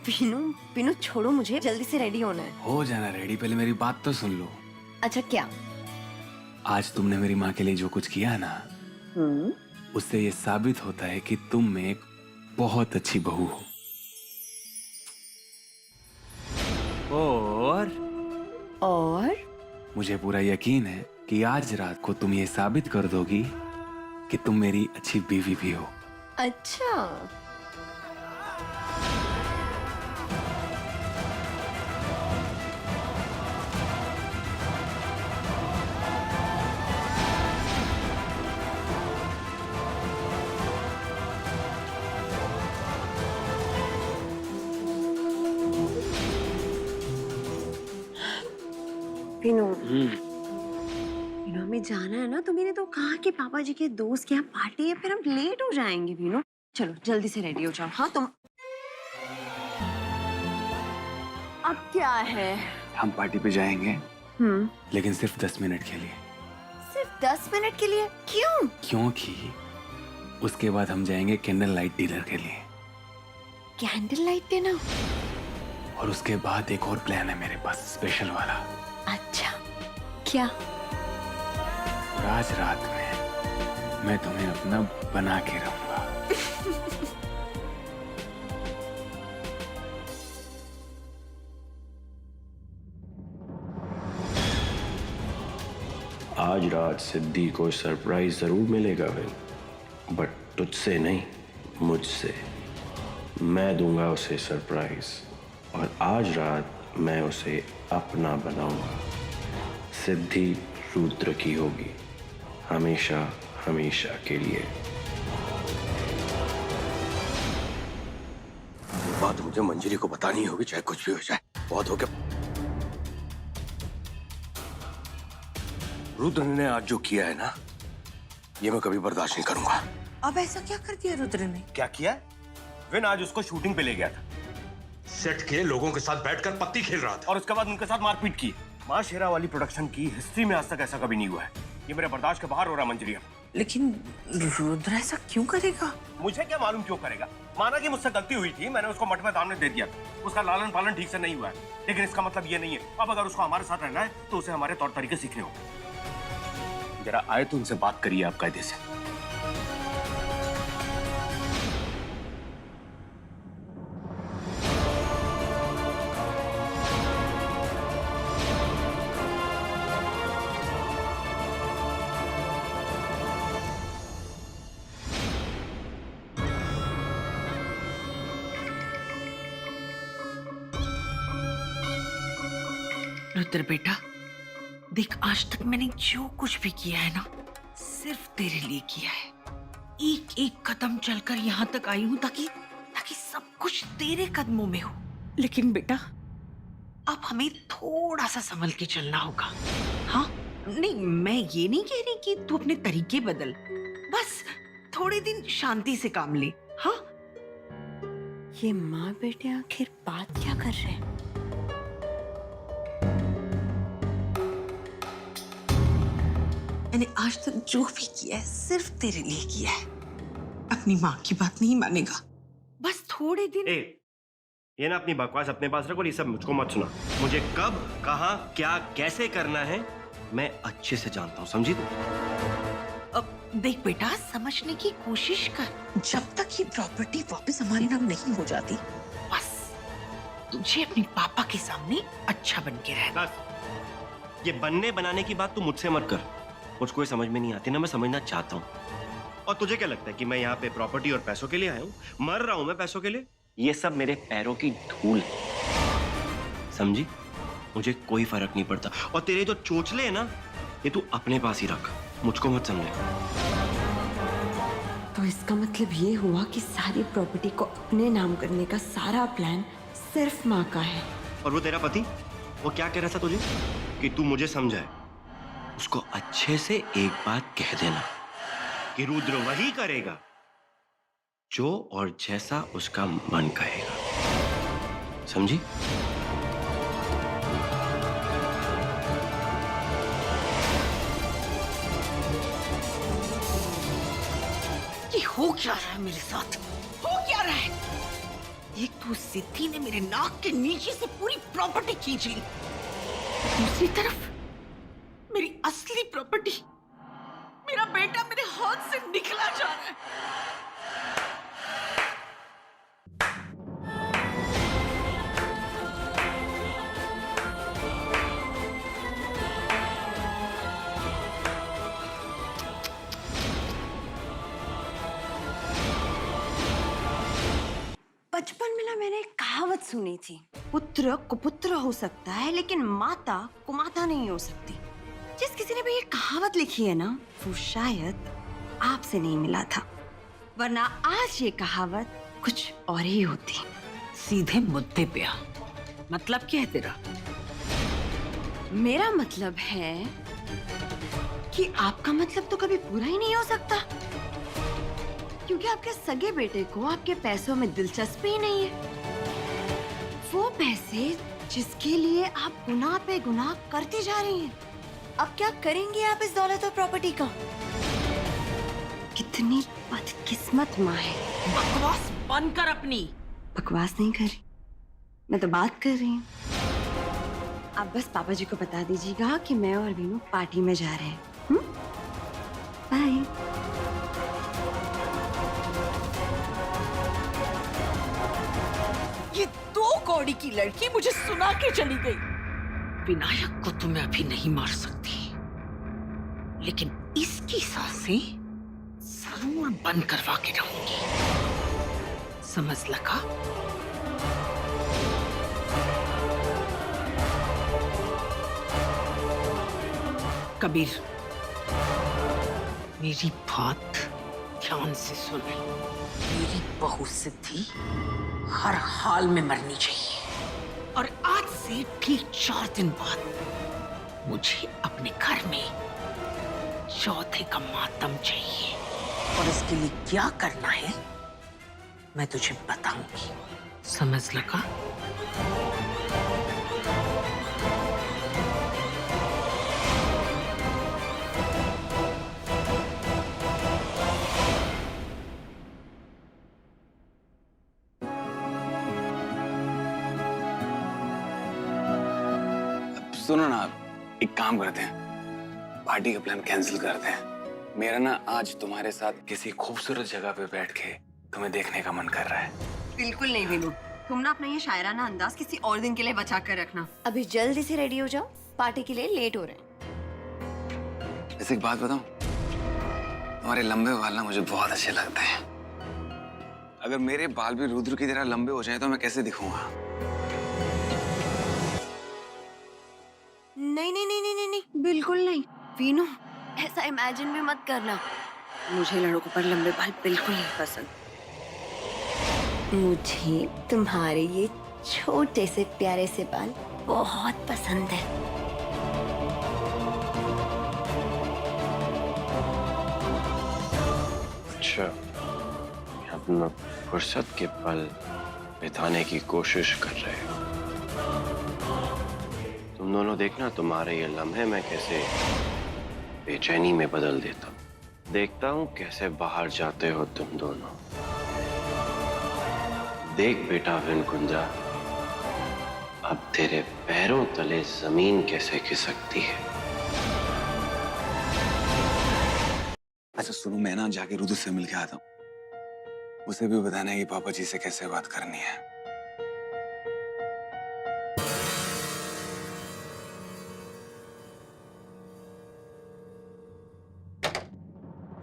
पीनू पीनू छोड़ो, मुझे जल्दी से रेडी होना है। हो जाना रेडी, पहले मेरी बात तो सुन लो। अच्छा क्या? आज तुमने मेरी माँ के लिए जो कुछ किया ना, उससे ये साबित होता है कि तुम एक बहुत अच्छी बहू हो। और मुझे पूरा यकीन है कि आज रात को तुम ये साबित कर दोगी कि तुम मेरी अच्छी बीवी भी हो। अच्छा, पीनू पीनू हमें जाना है ना, तो मैंने तो कहा कि पापा जी के दोस्त के यहाँ पार्टी है, फिर हम लेट हो जाएंगे। पीनू चलो जल्दी से रेडी हो जाओ। हाँ तुम अब क्या है? हम पार्टी पे जाएंगे, लेकिन सिर्फ 10 मिनट के लिए। सिर्फ 10 मिनट के लिए? क्यों? क्योंकि उसके बाद हम जाएंगे कैंडल लाइट डिनर के लिए। Candle light dinner? और उसके बाद एक और प्लान है मेरे पास, स्पेशल वाला। अच्छा क्या? और आज रात में मैं तुम्हें अपना बना के रहूंगा। आज रात सिद्धि को सरप्राइज जरूर मिलेगा विन, बट तुझसे नहीं, मुझसे। मैं दूंगा उसे सरप्राइज, और आज रात मैं उसे अपना बनाऊंगा। सिद्धि रुद्र की होगी, हमेशा हमेशा के लिए। बात मुझे मंजरी को बतानी होगी, चाहे कुछ भी हो जाए। बहुत हो गया। रुद्र ने आज जो किया है ना, ये मैं कभी बर्दाश्त नहीं करूंगा। अब ऐसा क्या कर दिया रुद्र ने? क्या किया? विन आज उसको शूटिंग पे ले गया था, सेट के लोगों के साथ बैठकर पत्ती खेल रहा था, और उसके बाद उनके साथ मारपीट की। माँ शेरा वाली प्रोडक्शन की हिस्ट्री में आज तक ऐसा कभी नहीं हुआ है। ये मेरे बर्दाश्त के बाहर हो रहा मंजरी। लेकिन रुद्र ऐसा क्यों करेगा? मुझे क्या मालूम क्यों करेगा। माना कि मुझसे गलती हुई थी, मैंने उसको मठ में दामने दे दिया था, उसका लालन पालन ठीक से नहीं हुआ है, लेकिन इसका मतलब ये नहीं है अब अगर उसको हमारे साथ रहना है तो उसे हमारे तौर तरीके सीखने होंगे। जरा आए तो उनसे बात करिए आप कायदे से। रुद्र बेटा, देख आज तक मैंने जो कुछ भी किया है ना, सिर्फ तेरे लिए किया है। एक एक कदम चलकर यहाँ तक आई हूँ ताकि सब कुछ तेरे कदमों में हो। लेकिन बेटा अब हमें थोड़ा सा संभल के चलना होगा। हाँ नहीं, मैं ये नहीं कह रही कि तू अपने तरीके बदल, बस थोड़े दिन शांति से काम ले। हाँ ये माँ बेटे आखिर बात क्या कर रहे हैं? मैंने आज तक जो भी किया है सिर्फ तेरे लिए किया है। अपनी माँ की बात नहीं मानेगा। बस थोड़े दिन। ये ना अपनी बकवास अपने पास रखो, ये सब मुझको मत सुना। मुझे कब, कहाँ, क्या, कैसे करना है मैं अच्छे से जानता हूँ, समझी तू? अब देख बेटा, समझने की कोशिश कर। जब तक ये प्रॉपर्टी वापस हमारे नाम नहीं हो जाती, बस तुझे अपने पापा के सामने अच्छा बन के रहना। बस ये बनने बनाने की बात तू मुझसे मत कर, मुझको ये समझ में नहीं आती ना, मैं समझना चाहता हूँ। और तुझे क्या लगता है कि मैं यहाँ पे प्रॉपर्टी और पैसों के लिए आया हूँ? मर रहा हूँ मैं पैसों के लिए। ये सब मेरे पैरों की धूल है, समझी? मुझे कोई फर्क नहीं पड़ता। और तेरे जो चोचले हैं ना, ये तू अपने पास ही रख, मुझको मत समझे। तो इसका मतलब ये हुआ कि सारी प्रॉपर्टी को अपने नाम करने का सारा प्लान सिर्फ माँ का है। और वो तेरा पति, वो क्या कह रहा था तुझे कि तू मुझे समझाए? उसको अच्छे से एक बात कह देना कि रुद्र वही करेगा जो और जैसा उसका मन कहेगा, समझी? ये हो क्या रहा है मेरे साथ? हो क्या रहा है? एक तो सिद्धि ने मेरे नाक के नीचे से पूरी प्रॉपर्टी खींच ली, दूसरी तरफ मेरी असली प्रॉपर्टी, मेरा बेटा मेरे हाथ से निकला जा रहा है। बचपन में ना मैंने एक कहावत सुनी थी, पुत्र कुपुत्र हो सकता है लेकिन माता कुमाता नहीं हो सकती। जिस किसी ने भी ये कहावत लिखी है ना, वो शायद आपसे नहीं मिला था, वरना आज ये कहावत कुछ और ही होती। सीधे मुद्दे पे आ, मतलब क्या है तेरा? मेरा मतलब है कि आपका मतलब तो कभी पूरा ही नहीं हो सकता, क्योंकि आपके सगे बेटे को आपके पैसों में दिलचस्पी ही नहीं है। वो पैसे जिसके लिए आप गुनाह पे गुनाह करती जा रही हैं, अब क्या करेंगे आप इस दौलत और प्रॉपर्टी का? कितनी बदकिस्मत माँ है। बकवास बंद कर अपनी। बकवास नहीं कर रही, मैं तो बात कर रही हूँ। आप बस पापा जी को बता दीजिएगा कि मैं और वीनू पार्टी में जा रहे हैं। बाय। ये 2 कौड़ी की लड़की मुझे सुना के चली गई। विनायक को तो मैं अभी नहीं मार सकती, लेकिन इसकी सांसें जरूर बंद करवा के रहूंगी, समझ लगा? कबीर, मेरी बात ध्यान से सुन। मेरी बहू सिद्धि हर हाल में मरनी चाहिए, और आज से ठीक 4 दिन बाद मुझे अपने घर में चौथे का मातम चाहिए, और इसके लिए क्या करना है मैं तुझे बताऊंगी, समझ लगा? सुनो ना, एक काम करते हैं, पार्टी का प्लान कैंसिल करते हैं। मेरा ना आज तुम्हारे साथ किसी खूबसूरत जगह पे बैठ के तुम्हें देखने का मन कर रहा है। बिल्कुल नहीं वीनू, तुम ना अपना ये शायराना अंदाज किसी और दिन के लिए बचा कर रखना। अभी जल्दी से रेडी हो जाओ, पार्टी के लिए लेट हो रहे हैं। वैसे एक बात बताऊं, तुम्हारे लंबे बाल ना मुझे बहुत अच्छे लगते हैं। अगर मेरे बाल भी रुद्र की तरह लंबे हो जाएं तो मैं कैसे दिखूंगा? नहीं नहीं नहीं नहीं नहीं, बिल्कुल नहीं वीनू, ऐसा इमेजिन भी मत करना। मुझे लड़कों पर लंबे बाल बिल्कुल नहीं पसंद। मुझे तुम्हारे ये छोटे से प्यारे से बाल बहुत पसंद है। अच्छा, अपना फुर्सत के पल बिताने की कोशिश कर रहे हो। तुम दोनों देखना, तुम्हारे ये लम्हे मैं कैसे बेचैनी में बदल देता हूँ। देखता हूँ कैसे बाहर जाते हो तुम दोनों। देख बेटा विनकुंजा, अब तेरे पैरों तले जमीन कैसे खिसकती है। अच्छा सुनो, मैं ना जाके रुद्र से मिल के आता हूँ, उसे भी बताना है कि पापा जी से कैसे बात करनी है।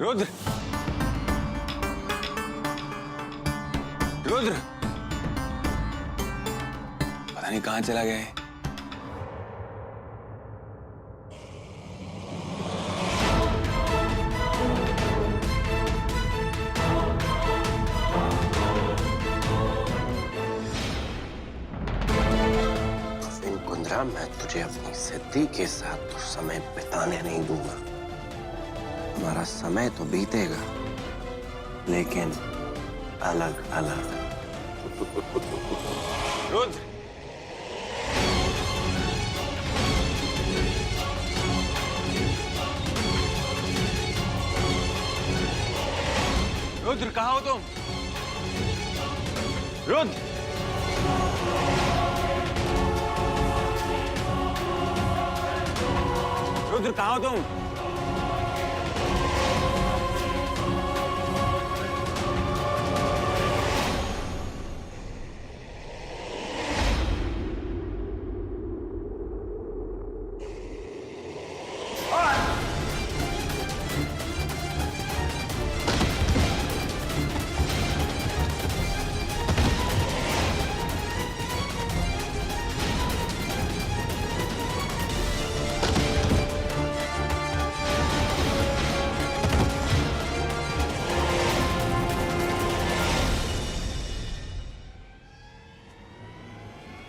रुद्र, रुद्र, पता नहीं कहाँ चला गया है। विनकुंद्रा, मैं तुझे अपनी सिद्धि के साथ तो समय बिताने नहीं दूंगा। हमारा समय तो बीतेगा, लेकिन अलग अलग। रुद्र, रुद्र कहाँ हो तुम? रुद्र। रुद्र कहाँ हो तुम?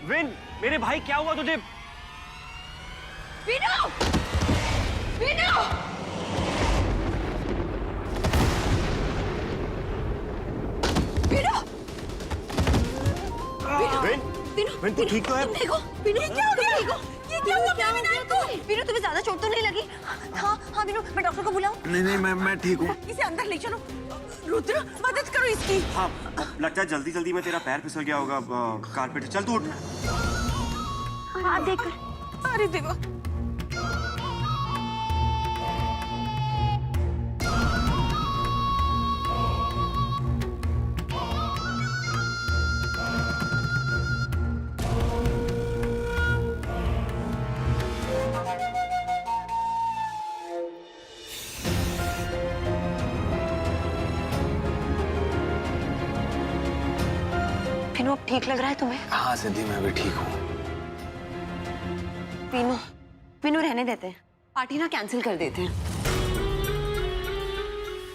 विन, मेरे भाई क्या हुआ तुझे? विनो! विनो! विनो! विन, विन तू ठीक तो है? देखो, विनो ये क्या हो गया? ये क्या हो गया विनायक को? विनो तुम्हें ज्यादा चोट तो नहीं लगी? हाँ, हाँ विनो, मैं डॉक्टर को बुलाऊं? नहीं मैं ठीक हूँ। इसे अंदर ले चलो। रुद्र, मदद करो इसकी। हाँ, लगता है जल्दी जल्दी में तेरा पैर फिसल गया होगा कारपेट। चल तू उठ। हाथ देखकर। अरे देवा। विनो अब ठीक लग रहा है तुम्हें? हाँ सिद्धि, मैं भी ठीक हूँ। विनो, विनो रहने देते हैं, पार्टी ना कैंसिल कर देते हैं।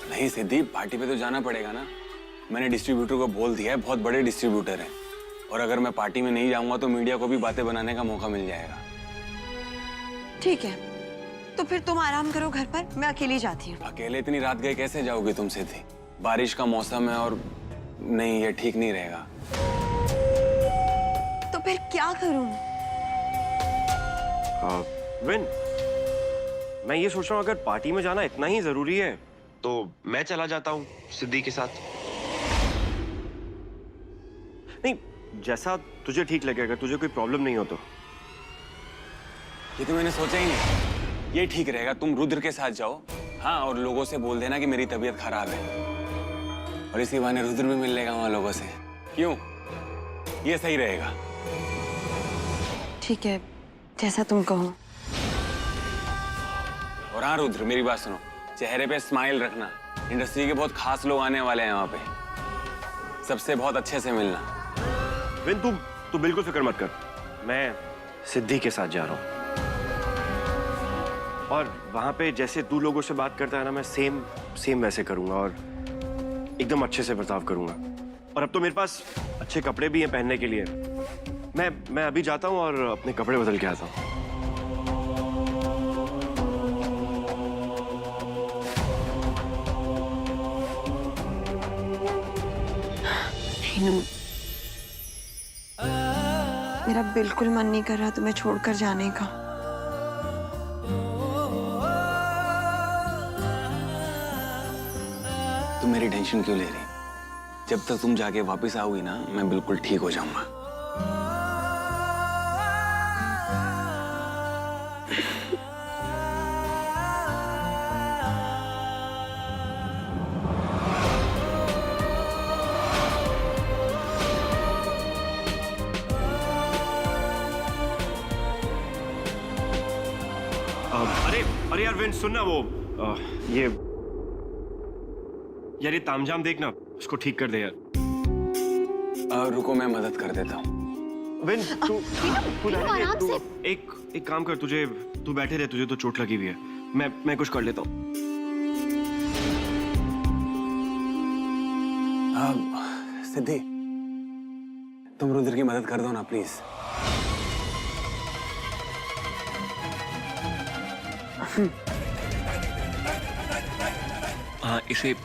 नहीं सिद्धि, पार्टी पे तो जाना पड़ेगा ना। मैंने डिस्ट्रीब्यूटर को बोल दिया है, बहुत बड़े डिस्ट्रीब्यूटर हैं। और अगर मैं पार्टी में नहीं जाऊंगा तो मीडिया को भी बातें बनाने का मौका मिल जाएगा। ठीक है, तो फिर तुम आराम करो घर पर, मैं अकेली जाती हूँ। अकेले इतनी रात गए कैसे जाओगे तुम सिद्धि? बारिश का मौसम है और नहीं, ये ठीक नहीं रहेगा। तो फिर क्या करूँ? विन, मैं ये सोच रहा हूँ अगर पार्टी में जाना इतना ही जरूरी है तो मैं चला जाता हूँ सिद्धि के साथ। नहीं, जैसा तुझे ठीक लगे, अगर तुझे कोई प्रॉब्लम नहीं हो तो। ये तो मैंने सोचा ही नहीं। ये ठीक रहेगा, तुम रुद्र के साथ जाओ। हाँ, और लोगों से बोल देना कि मेरी तबीयत खराब है, और इसी बहाने रुद्र भी मिल लेगा वहां लोगों से। क्यों? ये सही रहेगा। ठीक है, जैसा तुम कहो। और हाँ रुद्र, मेरी बात सुनो, चेहरे पे स्माइल रखना। इंडस्ट्री के बहुत खास लोग आने वाले हैं वहां पे, सबसे बहुत अच्छे से मिलना। विन, तू बिल्कुल फिक्र मत कर, मैं सिद्धि के साथ जा रहा हूँ। और वहां पे जैसे तू लोगों से बात करता है ना, मैं सेम वैसे करूंगा और एकदम अच्छे से बर्ताव करूंगा। और अब तो मेरे पास अच्छे कपड़े भी हैं पहनने के लिए। मैं अभी जाता हूँ और अपने कपड़े बदल के आता हूँ। मेरा बिल्कुल मन नहीं कर रहा तुम्हें छोड़कर जाने का। तुम मेरी टेंशन क्यों ले रही? जब तक तुम जाके वापस आओगी ना, मैं बिल्कुल ठीक हो जाऊंगा। अरे यार विन, सुन ना, वो ये तामझाम देखना, उसको ठीक कर दे यार। रुको, मैं मदद कर देता हूँ। विन, तू रहने दे, आराम तू से। एक काम कर, तू बैठे रहे, तुझे तो चोट लगी हुई है। मैं कुछ कर लेता हूँ। सिद्धि, तुम रुद्र की मदद कर दो ना प्लीज। हाँ, इसे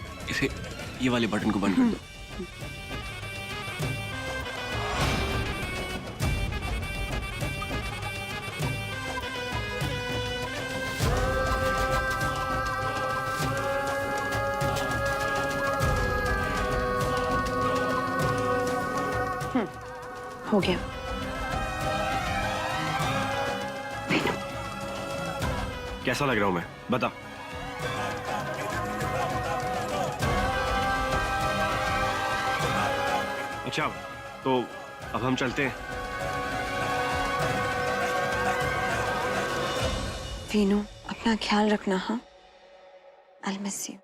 ये वाले बटन को बंद कर दो। हो गया। क्या कैसा लग रहा हूं मैं, बता। अच्छा, तो अब हम चलते हैं। वीनू, अपना ख्याल रखना। हाँ, आई मिस यू।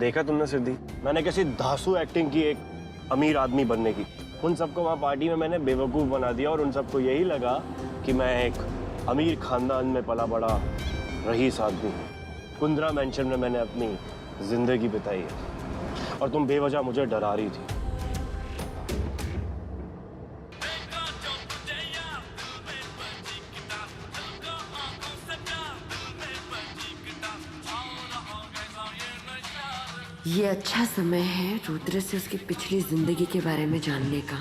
देखा तुमने सिद्धि, मैंने कैसी धांसू एक्टिंग की एक अमीर आदमी बनने की। उन सबको वहां पार्टी में मैंने बेवकूफ बना दिया और उन सबको यही लगा कि मैं एक अमीर खानदान में पला बड़ा रईस आदमी हूँ। कुंद्रा मेंशन में मैंने अपनी जिंदगी बिताई है और तुम बेवजह मुझे डरा रही थी। ये अच्छा समय है रुद्र से उसकी पिछली जिंदगी के बारे में जानने का।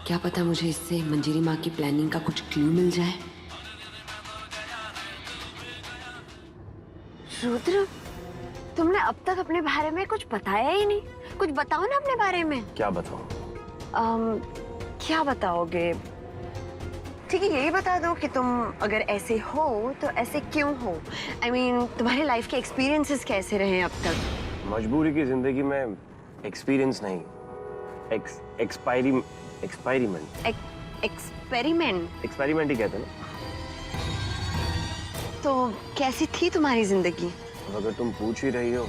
क्या पता मुझे इससे मंजीरी माँ की प्लानिंग का कुछ क्लू मिल जाए। रुद्र, तुमने अब तक अपने बारे में कुछ बताया ही नहीं। कुछ बताओ ना अपने बारे में। क्या बताऊं? क्या बताओगे? ठीक है, यही बता दो कि तुम अगर ऐसे हो तो ऐसे क्यों हो। I mean, तुम्हारी लाइफ के एक्सपीरियंसेस कैसे रहे अब तक? मजबूरी की जिंदगी में एक्सपीरियंस नहीं, एक्सपेरिमेंट ही कहते हैं ना। तो कैसी थी तुम्हारी जिंदगी? अगर तुम पूछ ही रही हो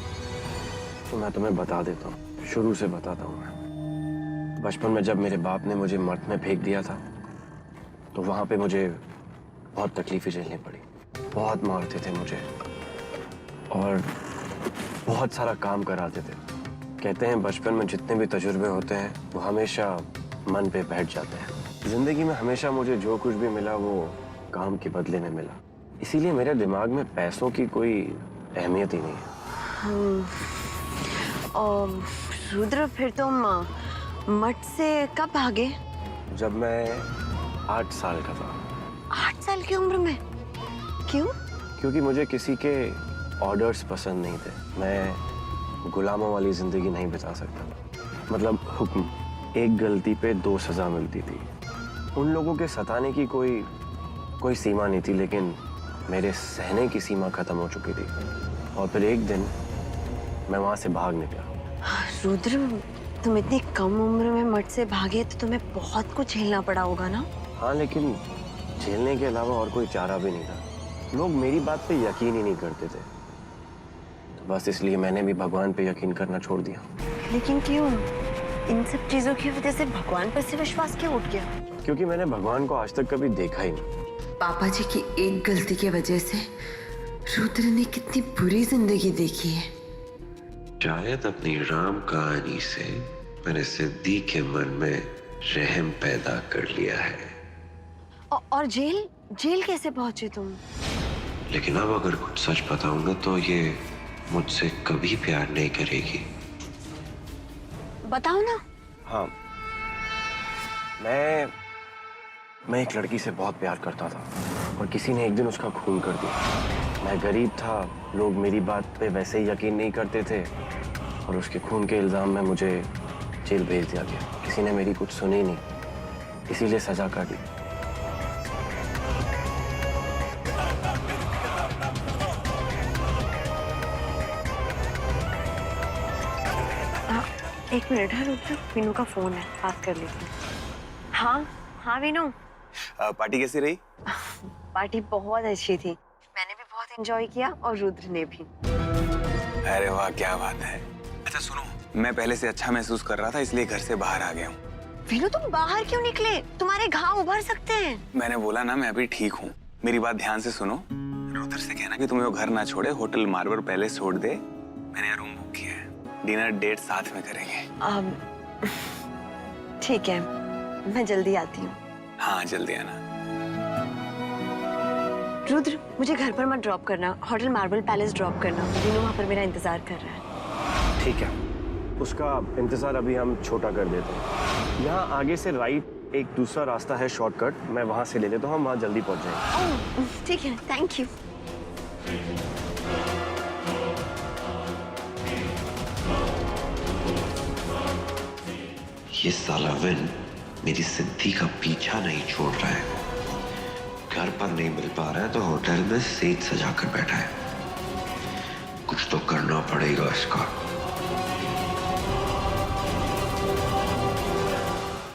तो मैं तुम्हें बता देता हूँ, शुरू से बताता हूँ मैं। बचपन में जब मेरे बाप ने मुझे मर्द में फेंक दिया था तो वहां पे मुझे बहुत तकलीफें झेलनी पड़ी। बहुत मारते थे मुझे और बहुत सारा काम कराते थे। कहते हैं बचपन में जितने भी तजुर्बे होते हैं वो हमेशा मन पे बैठ जाते हैं। जिंदगी में हमेशा मुझे जो कुछ भी मिला वो काम के बदले में मिला, इसीलिए मेरे दिमाग में पैसों की कोई अहमियत ही नहीं है। रुद्र, फिर तुम मठ से कब भागे? जब मैं 8 साल का था। 8 साल की उम्र में? क्यों? क्योंकि मुझे किसी के ऑर्डर्स पसंद नहीं थे। मैं गुलामों वाली जिंदगी नहीं बिता सकता। मतलब हुक्म, एक गलती पे 2 सजा मिलती थी। उन लोगों के सताने की कोई सीमा नहीं थी, लेकिन मेरे सहने की सीमा खत्म हो चुकी थी। और फिर एक दिन मैं वहां से भाग निकला। रुद्र, तुम इतनी कम उम्र में मठ से भागे तो तुम्हें बहुत कुछ झेलना पड़ा होगा ना? हाँ, लेकिन झेलने के अलावा और कोई चारा भी नहीं था। लोग मेरी बात पे यकीन ही नहीं करते थे, तो बस इसलिए मैंने भी भगवान पे यकीन करना छोड़ दिया। लेकिन क्यों? इन सब चीजों की वजह से भगवान पर से विश्वास क्यों उठ गया? क्योंकि मैंने भगवान को आज तक कभी देखा ही नहीं। पापा जी की एक गलती की वजह से रुद्र ने कितनी बुरी जिंदगी देखी है। शायद अपनी राम कहानी से मैंने सिद्धि के मन में रहम पैदा कर लिया है। और जेल कैसे पहुंचे तुम? लेकिन अब अगर कुछ सच बताऊंगा तो ये मुझसे कभी प्यार नहीं करेगी। बताओ ना। हाँ, मैं एक लड़की से बहुत प्यार करता था और किसी ने एक दिन उसका खून कर दिया। मैं गरीब था, लोग मेरी बात पे वैसे ही यकीन नहीं करते थे और उसके खून के इल्जाम में मुझे जेल भेज दिया गया। किसी ने मेरी कुछ सुनी नहीं, इसीलिए सजा काटी। एक मिनट है, रुक जाओ। वीनू का फोन है, बात कर लेती हूँ। हाँ वीनू। पार्टी कैसी रही? पार्टी बहुत अच्छी थी। मैंने भी बहुत एंजॉय किया और रुद्र ने भी। अरे वाह, क्या बात है। अच्छा सुनो, मैं पहले से अच्छा महसूस कर रहा था इसलिए घर से बाहर आ गया हूँ। वीनू, तुम बाहर क्यों निकले? तुम्हारे घाव उभर सकते हैं। मैंने बोला ना मैं अभी ठीक हूँ। मेरी बात ध्यान से सुनो। रुद्र से कहना कि तुम्हें वो घर ना छोड़े, होटल मार्बर पैलेस छोड़ दे। मैंने रूम बुक किया है, डिनर डेट साथ में करेंगे। ठीक है, मैं जल्दी आती हूँ। हाँ, जल्दी आना। रुद्र, मुझे घर पर मत ड्रॉप करना, होटल मार्बल पैलेस ड्रॉप करना। वीनू वहाँ पर मेरा इंतजार कर रहा है। ठीक है, उसका इंतजार अभी हम छोटा कर देते हैं। यहाँ आगे से राइट एक दूसरा रास्ता है शॉर्टकट, मैं वहाँ से ले लेता हूँ, हम वहाँ जल्दी पहुँच जाएंगे। ठीक है, थैंक यू। ये साला विन मेरी सिद्धि का पीछा नहीं छोड़ रहा है। घर पर नहीं मिल पा रहा है तो होटल में सेज सजाकर बैठा है। कुछ तो करना पड़ेगा इसका।